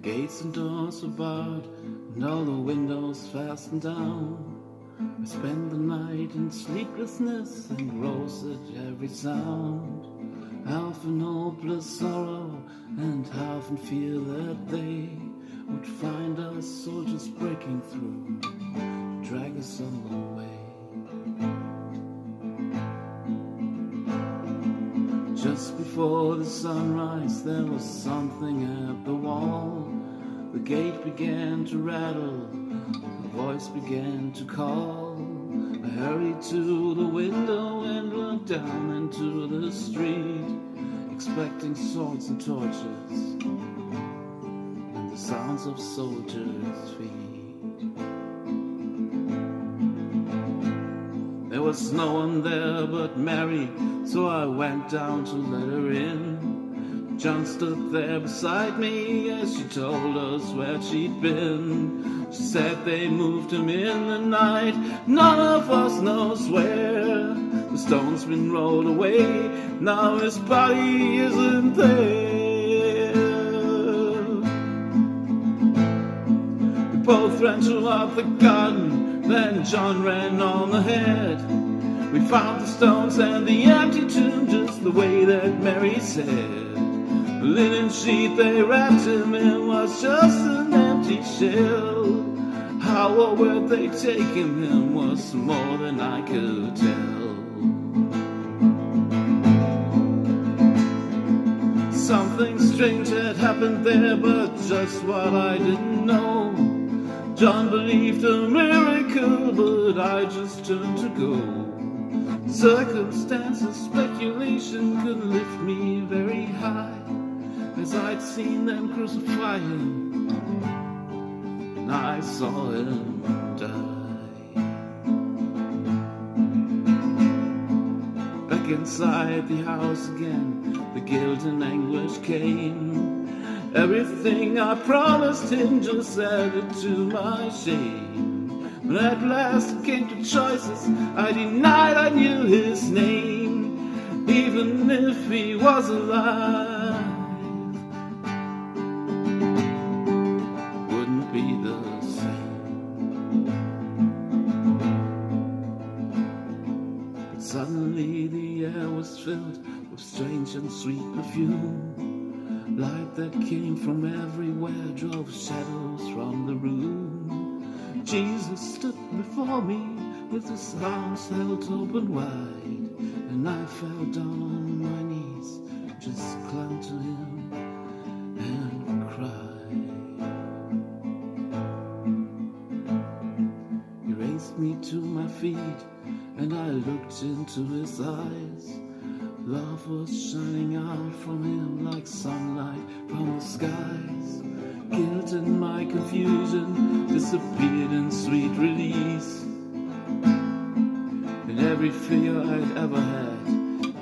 Gates and doors were barred, and all the windows fastened down. I spent the night in sleeplessness and rose at every sound, half in hopeless sorrow and half in fear that they would find us soldiers breaking through, drag us on the way. Just before the sunrise there was something at the wall. The gate began to rattle, the voice began to call. I hurried to the window and looked down into the street, expecting swords and torches and the sounds of soldiers' feet. There was no one there but Mary, so I went down to let her in. John stood there beside me as she told us where she'd been. She said they moved him in the night, none of us knows where. The stone's been rolled away, now his body isn't there. We both ran throughout the garden, then John ran on ahead. We found the stones and the empty tomb just the way that Mary said. The linen sheet they wrapped him in was just an empty shell. How or where they'd taken him was more than I could tell. Something strange had happened there, but just what I didn't know. John believed a miracle, but I just turned to go. Circumstances, speculation could lift me very high, as I'd seen them crucify him, and I saw him die. Back inside the house again, the guilt and anguish came. Everything I promised him just added to my shame. When at last it came to choices, I denied I knew his name, even if he was alive. Wouldn't be the same. But suddenly the air was filled with strange and sweet perfume. Light that came from everywhere drove shadows from the room. Jesus stood before me with his arms held open wide, and I fell down on my knees, just clung to him and cried. He raised me to my feet and I looked into his eyes. Love was shining out from him like sunlight from the skies. Guilt and my confusion disappeared in sweet release, and every fear I'd ever had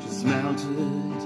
just melted